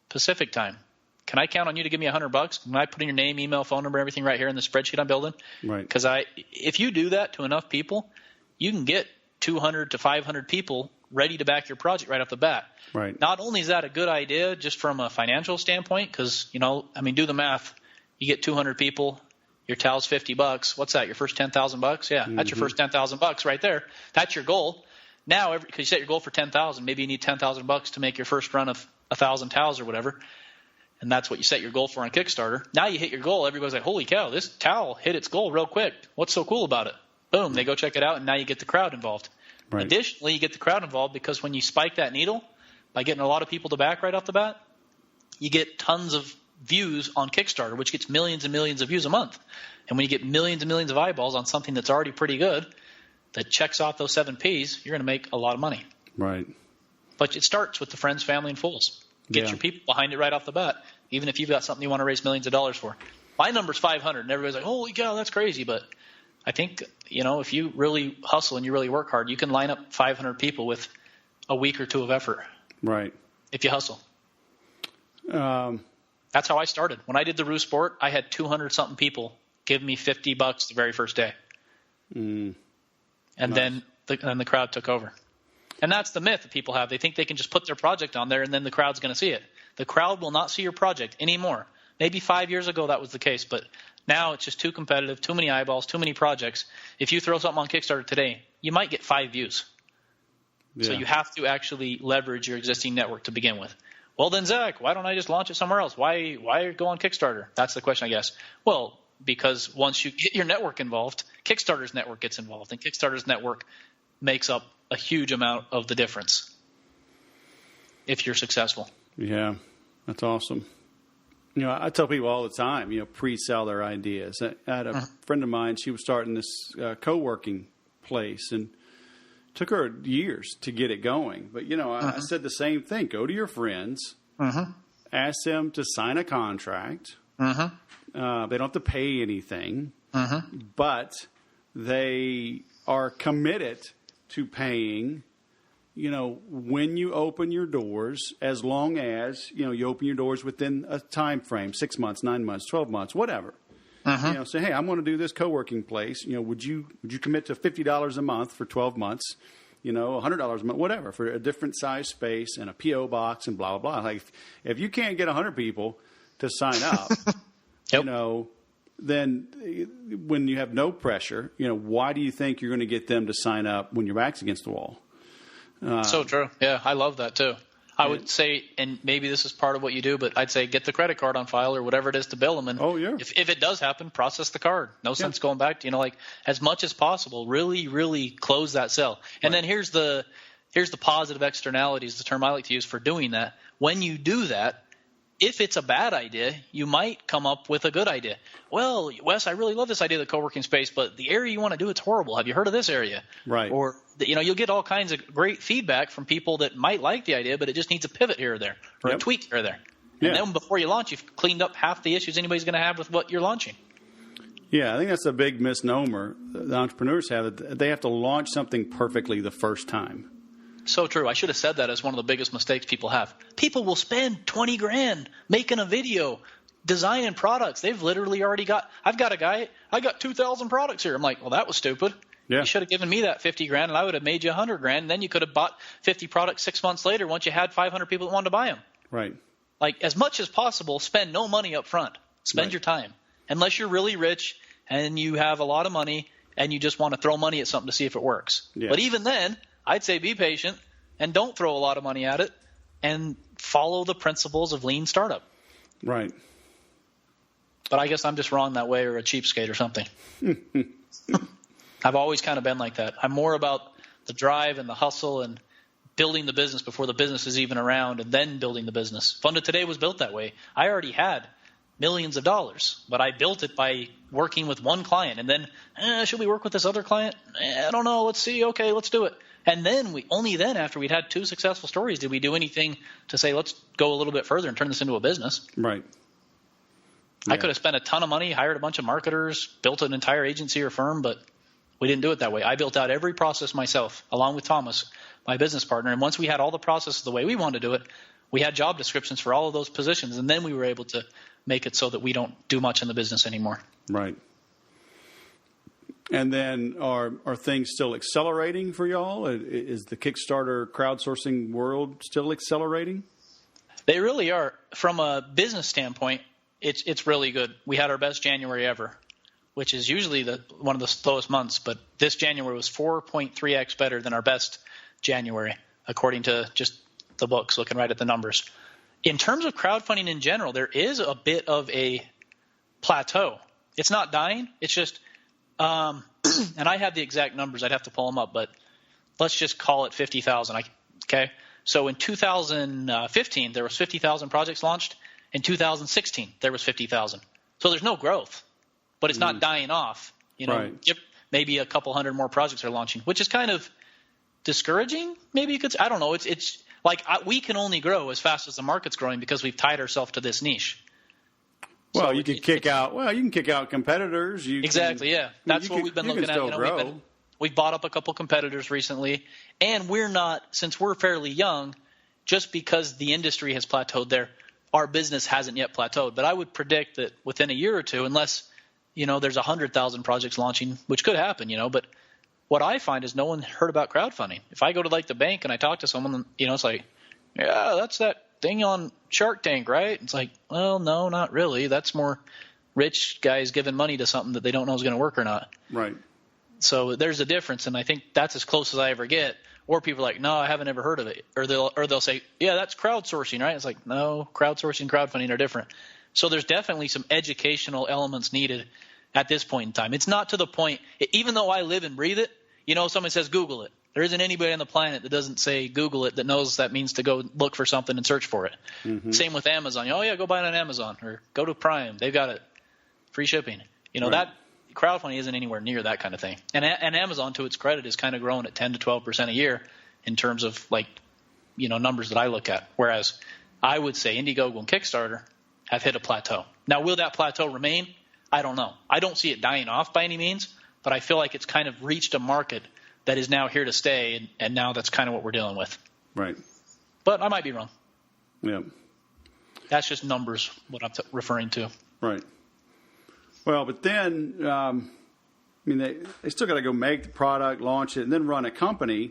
Pacific time. Can I count on you to give me $100? Can I put in your name, email, phone number, everything right here in the spreadsheet I'm building? Right. Because if you do that to enough people, you can get 200 to 500 people ready to back your project right off the bat. Right. Not only is that a good idea just from a financial standpoint, because, do the math. You get 200 people, your towel's $50. What's that, your first $10,000? Yeah, that's your first $10,000 right there. That's your goal. Now, because you set your goal for $10,000, maybe you need $10,000 to make your first run of 1,000 towels or whatever. And that's what you set your goal for on Kickstarter. Now you hit your goal. Everybody's like, holy cow, this towel hit its goal real quick. What's so cool about it? Boom, they go check it out, and now you get the crowd involved. Right. Additionally, you get the crowd involved because when you spike that needle, by getting a lot of people to back right off the bat, you get tons of views on Kickstarter, which gets millions and millions of views a month. And when you get millions and millions of eyeballs on something that's already pretty good, that checks off those 7 Ps, you're going to make a lot of money. Right. But it starts with the friends, family, and fools. Get your people behind it right off the bat. even if you've got something you want to raise millions of dollars for. My number's 500, and everybody's like, holy cow, that's crazy. But I think, if you really hustle and you really work hard, you can line up 500 people with a week or two of effort. Right. If you hustle. That's how I started. When I did the Roo Sport, I had 200-something people give me $50 the very first day. And nice. then the crowd took over. And that's the myth that people have. They think they can just put their project on there and then the crowd's going to see it. The crowd will not see your project anymore. Maybe 5 years ago that was the case, but now it's just too competitive, too many eyeballs, too many projects. If you throw something on Kickstarter today, you might get 5 views. Yeah. So you have to actually leverage your existing network to begin with. Well, then, Zach, why don't I just launch it somewhere else? Why go on Kickstarter? That's the question, I guess. Well, because once you get your network involved, Kickstarter's network gets involved, and Kickstarter's network makes up a huge amount of the difference if you're successful. Yeah, that's awesome. I tell people all the time, pre-sell their ideas. I had a friend of mine, she was starting this co-working place, and took her years to get it going. But, I said the same thing. Go to your friends, ask them to sign a contract. They don't have to pay anything, but they are committed to paying, when you open your doors, as long as, you open your doors within a time frame, 6 months, 9 months, 12 months, whatever. Say, hey, I'm going to do this co-working place. Would you commit to $50 a month for 12 months? $100 a month, whatever, for a different size space and a PO box and blah blah blah. Like, if you can't get 100 people to sign up, then when you have no pressure, why do you think you're going to get them to sign up when your back's against the wall? So true. Yeah, I love that too. I would say, and maybe this is part of what you do, but I'd say get the credit card on file or whatever it is to bill them. And if it does happen, process the card. No sense going back to, as much as possible, really, really close that sale. And then here's the positive externalities, the term I like to use for doing that. When you do that, if it's a bad idea, you might come up with a good idea. Well, Wes, I really love this idea of the co-working space, but the area you want to do, it's horrible. Have you heard of this area? Right. Or, you'll get all kinds of great feedback from people that might like the idea, but it just needs a pivot here or there, or a tweak here or there. And then before you launch, you've cleaned up half the issues anybody's going to have with what you're launching. Yeah, I think that's a big misnomer the entrepreneurs have. They have to launch something perfectly the first time. So true. I should have said that as one of the biggest mistakes people have. People will spend $20,000 making a video, designing products. They've literally already got – I've got a guy – I got 2,000 products here. I'm like, well, that was stupid. Yeah. You should have given me that $50,000 and I would have made you $100,000. And then you could have bought 50 products 6 months later once you had 500 people that wanted to buy them. Right. Like, as much as possible, spend no money up front. Spend your time. Unless you're really rich and you have a lot of money and you just want to throw money at something to see if it works. Yeah. But even then – I'd say be patient and don't throw a lot of money at it and follow the principles of lean startup. Right. But I guess I'm just wrong that way, or a cheapskate or something. I've always kind of been like that. I'm more about the drive and the hustle and building the business before the business is even around and then building the business. Funda Today was built that way. I already had millions of dollars, but I built it by working with one client. And then, should we work with this other client? I don't know. Let's see. Okay, let's do it. And then only then, after we'd had 2 successful stories, did we do anything to say, let's go a little bit further and turn this into a business. Right. Yeah. I could have spent a ton of money, hired a bunch of marketers, built an entire agency or firm, but we didn't do it that way. I built out every process myself, along with Thomas, my business partner. And once we had all the processes the way we wanted to do it, we had job descriptions for all of those positions. And then we were able to make it so that we don't do much in the business anymore. Right. And then are things still accelerating for y'all? Is the Kickstarter crowdsourcing world still accelerating? They really are. From a business standpoint, it's really good. We had our best January ever, which is usually one of the slowest months. But this January was 4.3x better than our best January, according to just the books, looking right at the numbers. In terms of crowdfunding in general, there is a bit of a plateau. It's not dying. It's just and I have the exact numbers. I'd have to pull them up, but let's just call it 50,000. Okay. So in 2015, there was 50,000 projects launched. In 2016, there was 50,000. So there's no growth, but it's not dying off. Right. Maybe a couple hundred more projects are launching, which is kind of discouraging. Maybe you could. I don't know. It's like we can only grow as fast as the market's growing because we've tied ourselves to this niche. Well, So you can kick out competitors. Exactly. Yeah. That's what we've been looking at. We've bought up a couple competitors recently, and since we're fairly young, just because the industry has plateaued there, our business hasn't yet plateaued. But I would predict that within a year or two, unless, there's 100,000 projects launching, which could happen, but what I find is no one heard about crowdfunding. If I go to like the bank and I talk to someone, it's like, yeah, that's that thing on Shark Tank, right? It's like, well, no, not really. That's more rich guys giving money to something that they don't know is going to work or not. Right. So there's a difference, and I think that's as close as I ever get. Or people are like, no, I haven't ever heard of it. Or they'll say, yeah, that's crowdsourcing, right? It's like, no, crowdsourcing and crowdfunding are different. So there's definitely some educational elements needed at this point in time. It's not to the point, even though I live and breathe it, someone says Google it. There isn't anybody on the planet that doesn't say Google it that knows that means to go look for something and search for it. Mm-hmm. Same with Amazon. Oh, yeah, go buy it on Amazon or go to Prime. They've got it. Free shipping. Right. That crowdfunding isn't anywhere near that kind of thing. And Amazon, to its credit, is kind of growing at 10 to 12% a year in terms of numbers that I look at. Whereas I would say Indiegogo and Kickstarter have hit a plateau. Now, will that plateau remain? I don't know. I don't see it dying off by any means, but I feel like it's kind of reached a market that is now here to stay, and now that's kind of what we're dealing with. Right. But I might be wrong. Yeah. That's just numbers, what I'm referring to. Right. Well, but then, they still got to go make the product, launch it, and then run a company,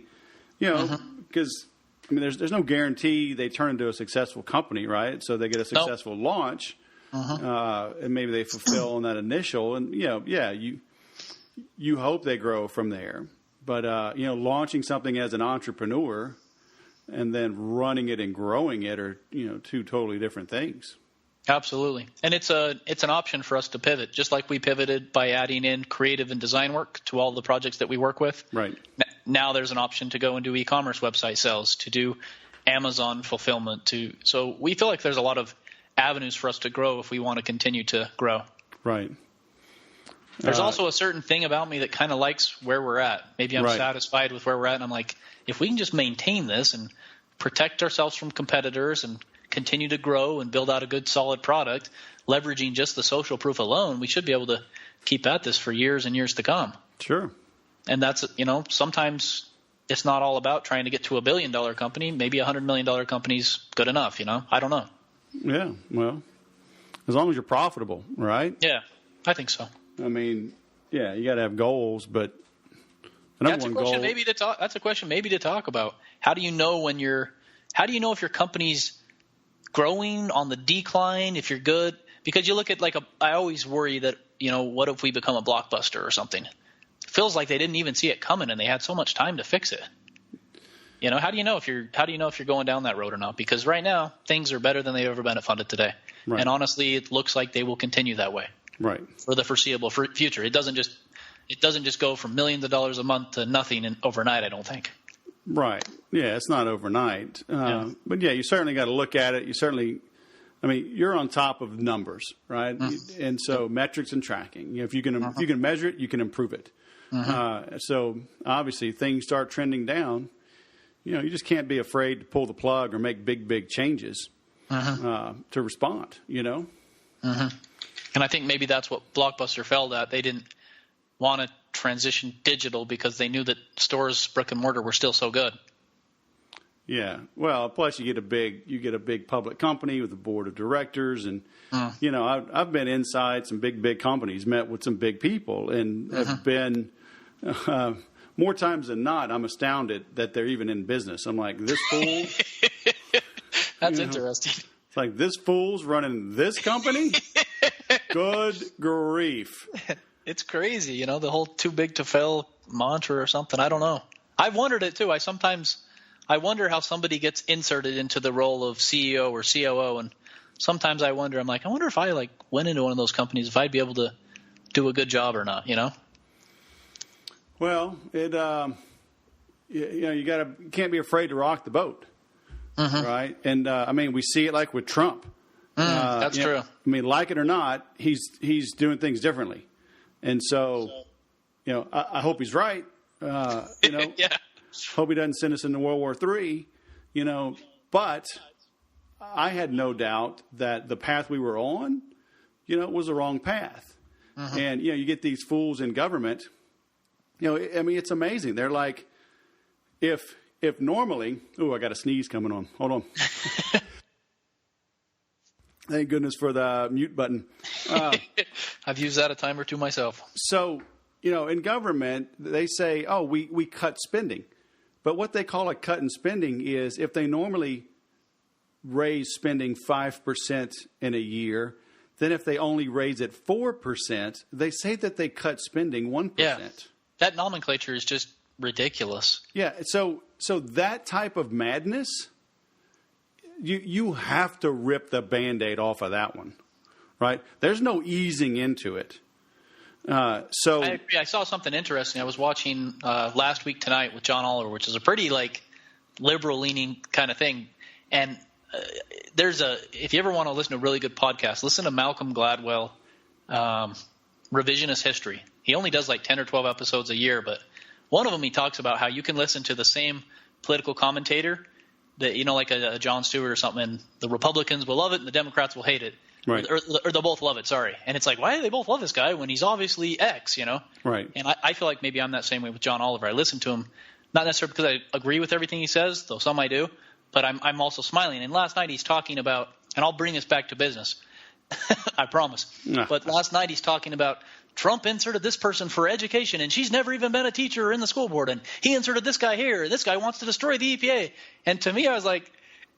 because, there's no guarantee they turn into a successful company, right? So they get a successful launch, and maybe they fulfill on that initial, and, you hope they grow from there. But, launching something as an entrepreneur and then running it and growing it are, two totally different things. Absolutely. And it's an option for us to pivot, just like we pivoted by adding in creative and design work to all the projects that we work with. Right. Now there's an option to go and do e-commerce website sales, to do Amazon fulfillment. So we feel like there's a lot of avenues for us to grow if we want to continue to grow. Right. There's also a certain thing about me that kind of likes where we're at. Maybe I'm satisfied with where we're at, and I'm like, if we can just maintain this and protect ourselves from competitors and continue to grow and build out a good, solid product, leveraging just the social proof alone, we should be able to keep at this for years and years to come. Sure. And that's, sometimes it's not all about trying to get to $1 billion company. Maybe $100 million company's good enough, I don't know. Yeah, well, as long as you're profitable, right? Yeah, I think so. You got to have goals, but that's a question maybe to talk about. How do you know if your company's growing, on the decline, if you're good? Because you look at I always worry that, what if we become a Blockbuster or something? It feels like they didn't even see it coming and they had so much time to fix it. How do you know if you're going down that road or not? Because right now things are better than they've ever been funded today. Right. And honestly, it looks like they will continue that way. Right. For the foreseeable future. It doesn't just go from millions of dollars a month to nothing overnight, I don't think. Right. Yeah, it's not overnight. But you certainly got to look at it. You certainly, you're on top of numbers, right? Mm-hmm. And so metrics and tracking. If you can measure it, you can improve it. Mm-hmm. So obviously things start trending down. You just can't be afraid to pull the plug or make big changes to respond. Mm-hmm. And I think maybe that's what Blockbuster failed at. They didn't want to transition digital because they knew that stores, brick and mortar, were still so good. Yeah. Well, plus you get a big public company with a board of directors, and I've been inside some big companies, met with some big people, and have been more times than not, I'm astounded that they're even in business. I'm like, this fool. That's interesting. It's like, this fool's running this company. Good grief. It's crazy, the whole too big to fail mantra or something. I don't know. I've wondered it too. I wonder how somebody gets inserted into the role of CEO or COO, and sometimes I wonder, I'm like, I wonder if I went into one of those companies, if I'd be able to do a good job or not, Well, it you can't be afraid to rock the boat. Right? And we see it like with Trump. That's true. Like it or not, he's doing things differently, and so I hope he's right. Yeah. Hope he doesn't send us into World War III. But I had no doubt that the path we were on was the wrong path. And, you get these fools in government. I mean, it's amazing. They're like, if normally, I got a sneeze coming on. Hold on. Thank goodness for the mute button. I've used that a time or two myself. So, in government, they say, we cut spending. But what they call a cut in spending is if they normally raise spending 5% in a year, then if they only raise it 4%, they say that they cut spending 1%. Yeah. That nomenclature is just ridiculous. Yeah. So that type of madness, you have to rip the Band-Aid off of that one, right? There's no easing into it. I agree. I saw something interesting. I was watching Last Week Tonight with John Oliver, which is a pretty liberal leaning kind of thing. And if you ever want to listen to a really good podcast, listen to Malcolm Gladwell, Revisionist History. He only does 10 or 12 episodes a year, but one of them he talks about how you can listen to the same political commentator that, like a Jon Stewart or something, and the Republicans will love it and the Democrats will hate it. Right. Or they'll both love it, sorry. And it's why do they both love this guy when he's obviously X, Right. And I feel like maybe I'm that same way with John Oliver. I listen to him, not necessarily because I agree with everything he says, though some I do, but I'm also smiling. And last night he's talking about, and I'll bring this back to business, I promise. But last night he's talking about Trump inserted this person for education, and she's never even been a teacher or in the school board, and he inserted this guy here, and this guy wants to destroy the EPA. And to me, I was like,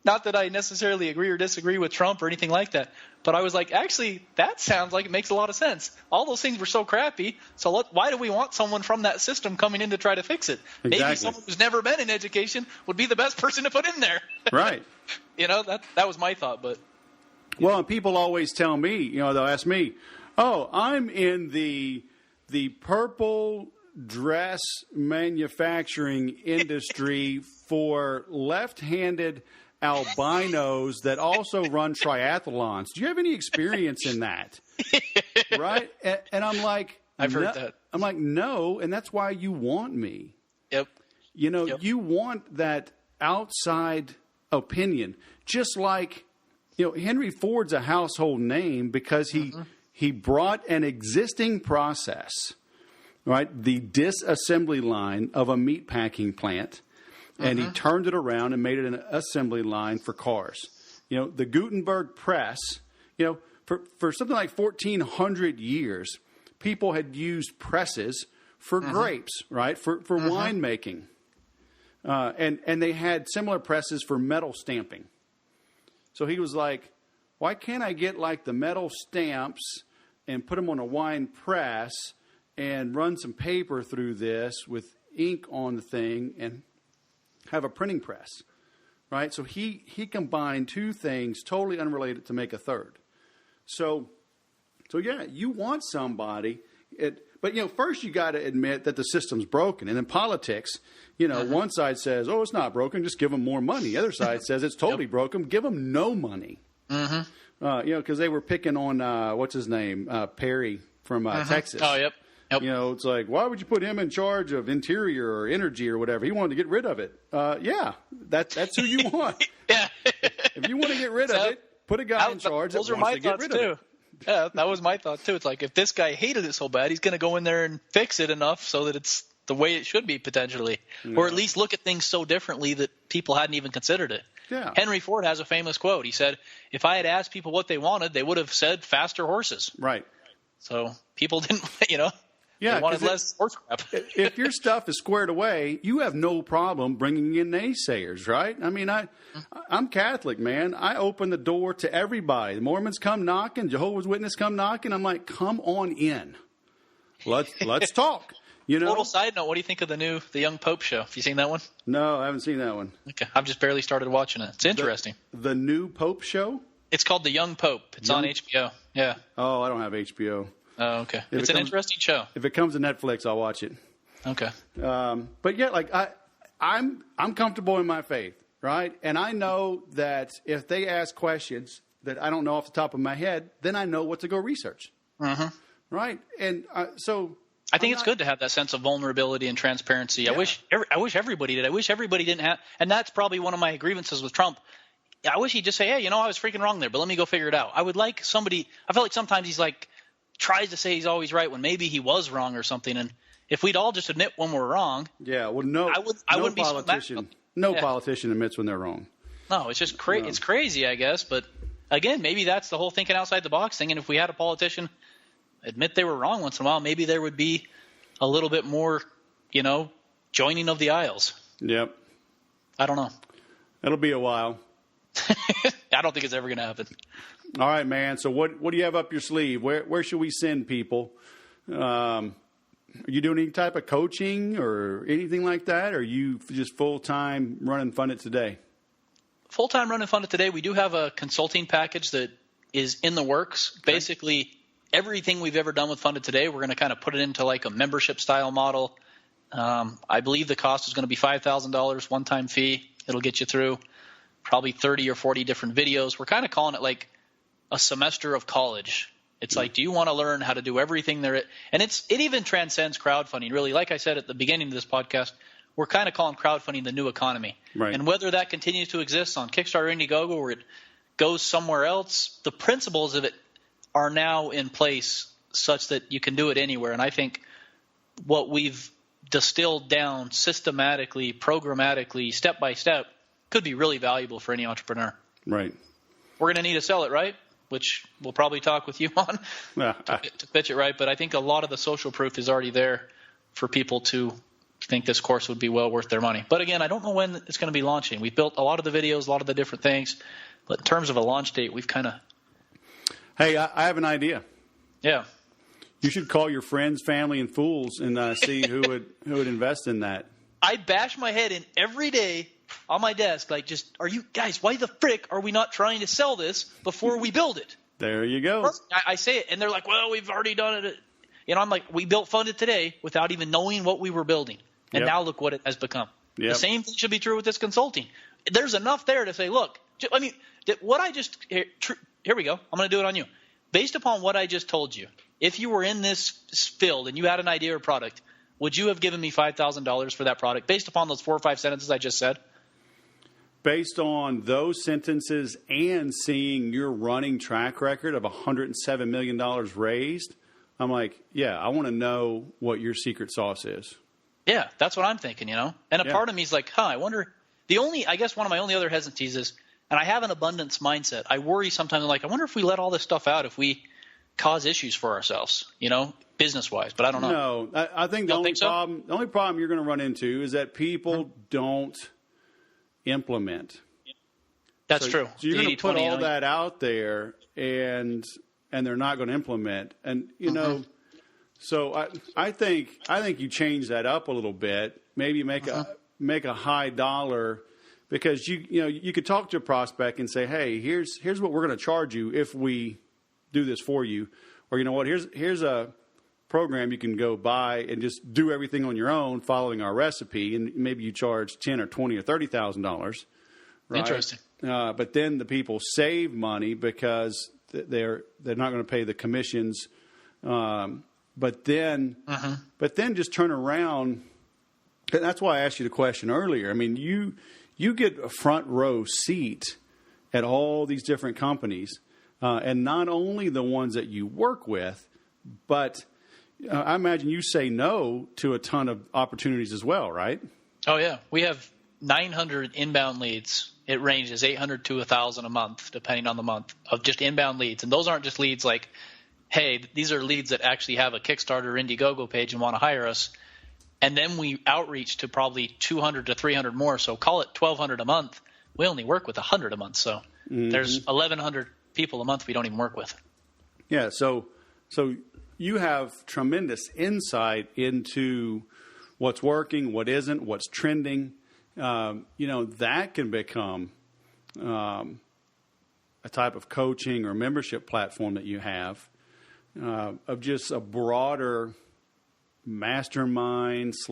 not that I necessarily agree or disagree with Trump or anything like that, but I was like, actually, that sounds like it makes a lot of sense. All those things were so crappy, so why do we want someone from that system coming in to try to fix it? Exactly. Maybe someone who's never been in education would be the best person to put in there. Right. That was my thought. But well, and people always tell me, they'll ask me, I'm in the purple dress manufacturing industry for left-handed albinos that also run triathlons. Do you have any experience in that? Right? And I'm like, I've heard that. I'm like, no, and that's why you want me. Yep. You want that outside opinion. Just like, Henry Ford's a household name because he brought an existing process, right, the disassembly line of a meatpacking plant, and he turned it around and made it an assembly line for cars. The Gutenberg press, for something like 1,400 years, people had used presses for grapes, right, for winemaking. And they had similar presses for metal stamping. So he was like, why can't I get the metal stamps and put them on a wine press and run some paper through this with ink on the thing and have a printing press, right? So he combined two things totally unrelated to make a third. So yeah, you want somebody, but first you got to admit that the system's broken. And in politics, one side says, it's not broken, just give them more money. The other side says it's totally broken, give them no money. Because they were picking on, what's his name, Perry from Texas. Oh, yep. It's like, why would you put him in charge of interior or energy or whatever? He wanted to get rid of it. Yeah, that's who you want. Yeah. If you want to get rid of it, put a guy in charge that wants to get rid of it. Yeah, that was my thought, too. It's like, if this guy hated it so bad, he's going to go in there and fix it enough so that it's the way it should be, potentially. Yeah. Or at least look at things so differently that people hadn't even considered it. Yeah. Horry Ford has a famous quote. He said, if I had asked people what they wanted, they would have said faster horses. Right. So people didn't, Yeah, they wanted less horse crap. If your stuff is squared away, you have no problem bringing in naysayers, right? I mean, I'm Catholic, man. I open the door to everybody. The Mormons come knocking, Jehovah's Witnesses come knocking. I'm like, come on in. Let's talk. Total side note, what do you think of the Young Pope show? Have you seen that one? No, I haven't seen that one. Okay, I've just barely started watching it. It's interesting. The new Pope show? It's called The Young Pope. It's on HBO. Yeah. Oh, I don't have HBO. Oh, okay. It's an interesting show. If it comes to Netflix, I'll watch it. Okay. But yeah, I'm comfortable in my faith, right? And I know that if they ask questions that I don't know off the top of my head, then I know what to go research. Right? And so I think it's good to have that sense of vulnerability and transparency. Yeah. I wish everybody did. I wish everybody didn't have – and that's probably one of my grievances with Trump. I wish he'd just say, hey, I was freaking wrong there, but let me go figure it out. I would like somebody. I feel like sometimes he's like tries to say he's always right when maybe he was wrong or something. And if we'd all just admit when we're wrong, yeah, well, I wouldn't be so mad. No politician admits when they're wrong. No, it's just crazy. No. It's crazy, I guess. But again, maybe that's the whole thinking outside the box thing. And if we had a politician admit they were wrong once in a while, maybe there would be a little bit more, joining of the aisles. Yep. I don't know. It'll be a while. I don't think it's ever going to happen. All right, man. So what do you have up your sleeve? Where should we send people? Are you doing any type of coaching or anything like that? Or are you just full-time running Fund It Today? Full-time running Fund It Today. We do have a consulting package that is in the works. Okay. Basically, everything we've ever done with Fund It Today, we're going to kind of put it into like a membership-style model. I believe the cost is going to be $5,000, one-time fee. It'll get you through probably 30 or 40 different videos. We're kind of calling it like a semester of college. It's like, do you want to learn how to do everything there? And it even transcends crowdfunding, really. Like I said at the beginning of this podcast, we're kind of calling crowdfunding the new economy. Right. And whether that continues to exist on Kickstarter, Indiegogo, or it goes somewhere else, the principles of it are now in place such that you can do it anywhere. And I think what we've distilled down systematically, programmatically, step by step, could be really valuable for any entrepreneur. Right. We're going to need to sell it, right? Which we'll probably talk with you on to pitch it right. But I think a lot of the social proof is already there for people to think this course would be well worth their money. But again, I don't know when it's going to be launching. We've built a lot of the videos, a lot of the different things. But in terms of a launch date, we've kind of... Hey, I have an idea. Yeah. You should call your friends, family, and fools and see who would invest in that. I bash my head in every day on my desk, like, are you guys, why the frick are we not trying to sell this before we build it? There you go. I say it, and they're like, well, we've already done it. I'm like, we built Fund It Today without even knowing what we were building. And now look what it has become. Yep. The same thing should be true with this consulting. There's enough there to say, look, I mean, what I just – here we go. I'm going to do it on you. Based upon what I just told you, if you were in this field and you had an idea or product, would you have given me $5,000 for that product based upon those 4 or 5 sentences I just said? Based on those sentences and seeing your running track record of $107 million raised, I'm like, yeah, I want to know what your secret sauce is. Yeah, that's what I'm thinking, And a part of me is like, I wonder – I guess one of my only other hesitancies is, and I have an abundance mindset. I worry sometimes, I'm like, I wonder if we let all this stuff out, if we cause issues for ourselves, business-wise. But I don't know. No, I think the only problem you're going to run into is that people don't implement. That's true. So you're going to put all that out there, and they're not going to implement. And so I think you change that up a little bit. Maybe make a high dollar, because you could talk to a prospect and say, hey, here's what we're going to charge you if we do this for you, or here's a program you can go buy and just do everything on your own following our recipe, and maybe you charge $10,000 or $20,000 or $30,000. Right? Interesting. But then the people save money because they're not going to pay the commissions. But then just turn around. And that's why I asked you the question earlier. I mean, you get a front row seat at all these different companies, and not only the ones that you work with, but I imagine you say no to a ton of opportunities as well, right? Oh, yeah. We have 900 inbound leads. It ranges 800 to 1,000 a month, depending on the month, of just inbound leads. And those aren't just leads like, hey, these are leads that actually have a Kickstarter or Indiegogo page and want to hire us. And then we outreach to probably 200 to 300 more. So call it 1,200 a month. We only work with 100 a month. So there's 1,100 people a month we don't even work with. Yeah, so you have tremendous insight into what's working, what isn't, what's trending. That can become a type of coaching or membership platform that you have of just a broader mastermind /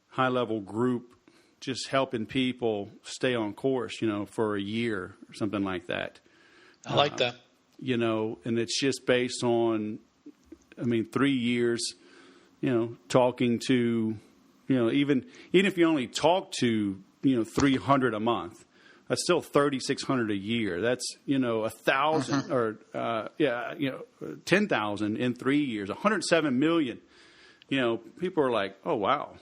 high-level group, just helping people stay on course, for a year or something like that. I like that. And it's just based on, 3 years, talking to, even if you only talk to, 300 a month, That's still $3,600 a year. That's, 1,000 or 10,000 in 3 years, 107 million. People are like, oh, wow,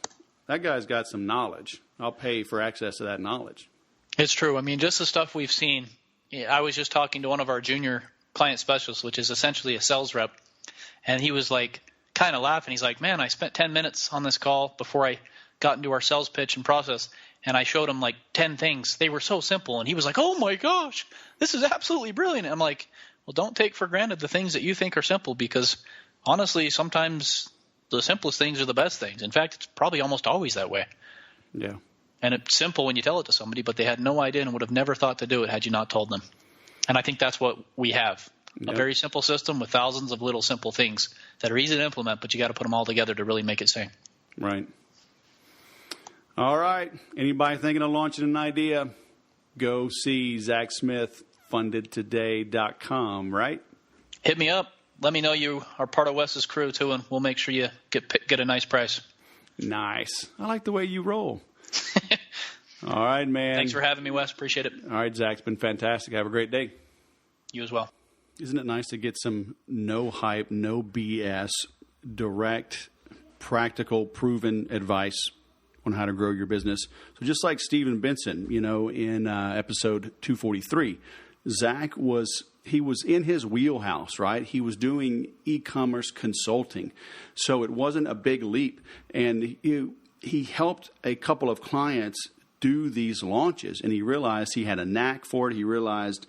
that guy's got some knowledge. I'll pay for access to that knowledge. It's true. I mean, just the stuff we've seen. I was just talking to one of our junior client specialists, which is essentially a sales rep. And he was like kind of laughing. He's like, man, I spent 10 minutes on this call before I got into our sales pitch and process. And I showed him like 10 things. They were so simple. And he was like, oh, my gosh, this is absolutely brilliant. I'm like, well, don't take for granted the things that you think are simple, because honestly, sometimes the simplest things are the best things. In fact, it's probably almost always that way. Yeah. And it's simple when you tell it to somebody, but they had no idea and would have never thought to do it had you not told them. And I think that's what we have. A very simple system with thousands of little simple things that are easy to implement, but you got to put them all together to really make it sing. Right. All right. Anybody thinking of launching an idea, go see Zach Smith, fundedtoday.com, right? Hit me up. Let me know you are part of Wes's crew, too, and we'll make sure you get a nice price. Nice. I like the way you roll. All right, man. Thanks for having me, Wes. Appreciate it. All right, Zach. It's been fantastic. Have a great day. You as well. Isn't it nice to get some no hype, no BS, direct, practical, proven advice on how to grow your business? So just like Stephen Benson, in episode 243, Zach was in his wheelhouse, right? He was doing e-commerce consulting. So it wasn't a big leap. And he helped a couple of clients do these launches, and he realized he had a knack for it. He realized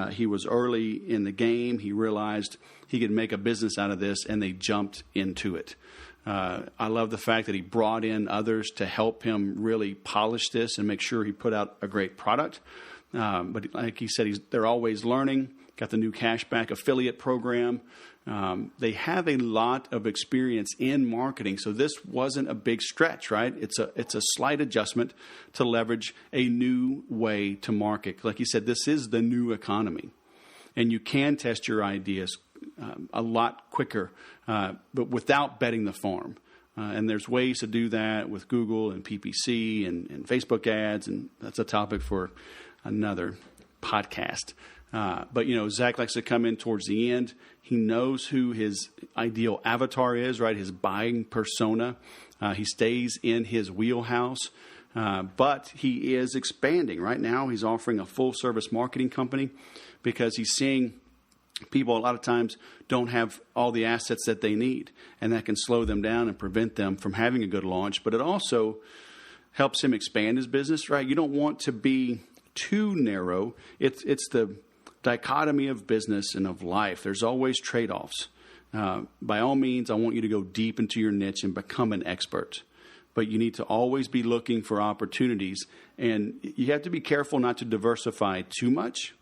he was early in the game. He realized he could make a business out of this, and they jumped into it. I love the fact that he brought in others to help him really polish this and make sure he put out a great product. But like he said, they're always learning. Got the new cashback affiliate program. They have a lot of experience in marketing, so this wasn't a big stretch, right? It's a slight adjustment to leverage a new way to market. Like you said, this is the new economy, and you can test your ideas a lot quicker, but without betting the farm. And there's ways to do that with Google and PPC and Facebook ads, and that's a topic for another podcast. But Zach likes to come in towards the end. He knows who his ideal avatar is, right? His buying persona. He stays in his wheelhouse, but he is expanding. Right now, he's offering a full-service marketing company because he's seeing people a lot of times don't have all the assets that they need, and that can slow them down and prevent them from having a good launch. But it also helps him expand his business, right? You don't want to be too narrow. It's the dichotomy of business and of life. There's always trade-offs. By all means, I want you to go deep into your niche and become an expert. But you need to always be looking for opportunities. And you have to be careful not to diversify too much.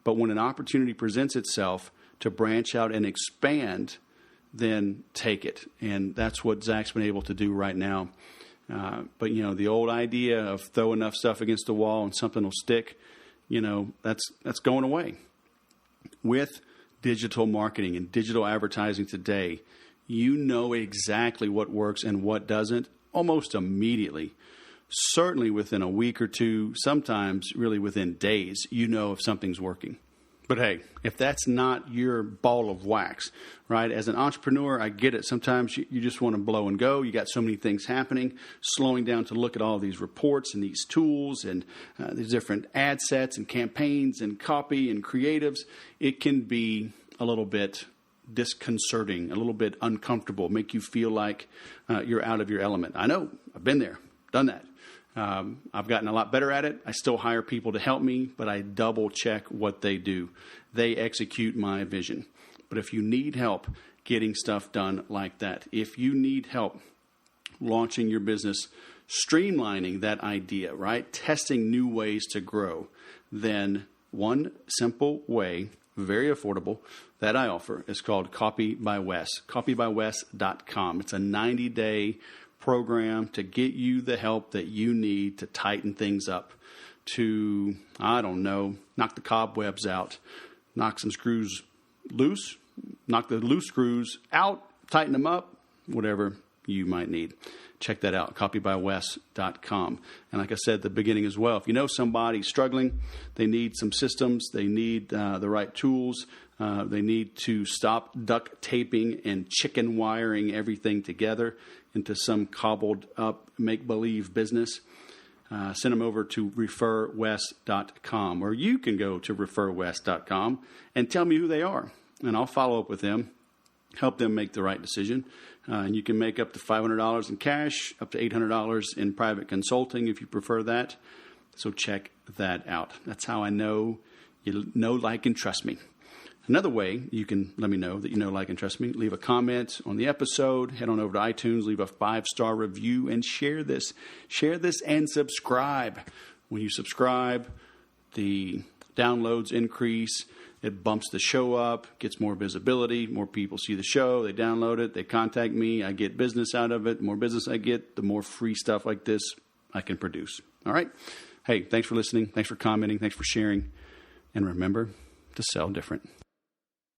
But when an opportunity presents itself to branch out and expand, then take it. And that's what Zach's been able to do right now. But the old idea of throw enough stuff against the wall and something will stick, that's going away. With digital marketing and digital advertising today, you know exactly what works and what doesn't almost immediately. Certainly within a week or two, sometimes really within days, you know if something's working. But hey, if that's not your ball of wax, right? As an entrepreneur, I get it. Sometimes you just want to blow and go. You got so many things happening, slowing down to look at all these reports and these tools and these different ad sets and campaigns and copy and creatives. It can be a little bit disconcerting, a little bit uncomfortable, make you feel like you're out of your element. I know. I've been there, done that. I've gotten a lot better at it. I still hire people to help me, but I double check what they do. They execute my vision. But if you need help getting stuff done like that, if you need help launching your business, streamlining that idea, right? Testing new ways to grow, then one simple way, very affordable, that I offer is called Copy by Wes, copybywes.com. It's a 90-day program to get you the help that you need to tighten things up, to, knock the cobwebs out, knock some screws loose, knock the loose screws out, tighten them up, whatever you might need. Check that out, copybywes.com. And like I said at the beginning as well, if you know somebody struggling, they need some systems, they need the right tools, they need to stop duct taping and chicken wiring everything together into some cobbled up make-believe business, send them over to referwest.com, or you can go to referwest.com and tell me who they are, and I'll follow up with them, help them make the right decision. And you can make up to $500 in cash, up to $800 in private consulting if you prefer that. So check that out. That's how I know you know, like, and trust me. Another way you can let me know that you know, like, and trust me, leave a comment on the episode, head on over to iTunes, leave a 5-star review, and share this. Share this and subscribe. When you subscribe, the downloads increase. It bumps the show up, gets more visibility, more people see the show, they download it, they contact me, I get business out of it. The more business I get, the more free stuff like this I can produce. All right? Hey, thanks for listening. Thanks for commenting. Thanks for sharing. And remember to sell different.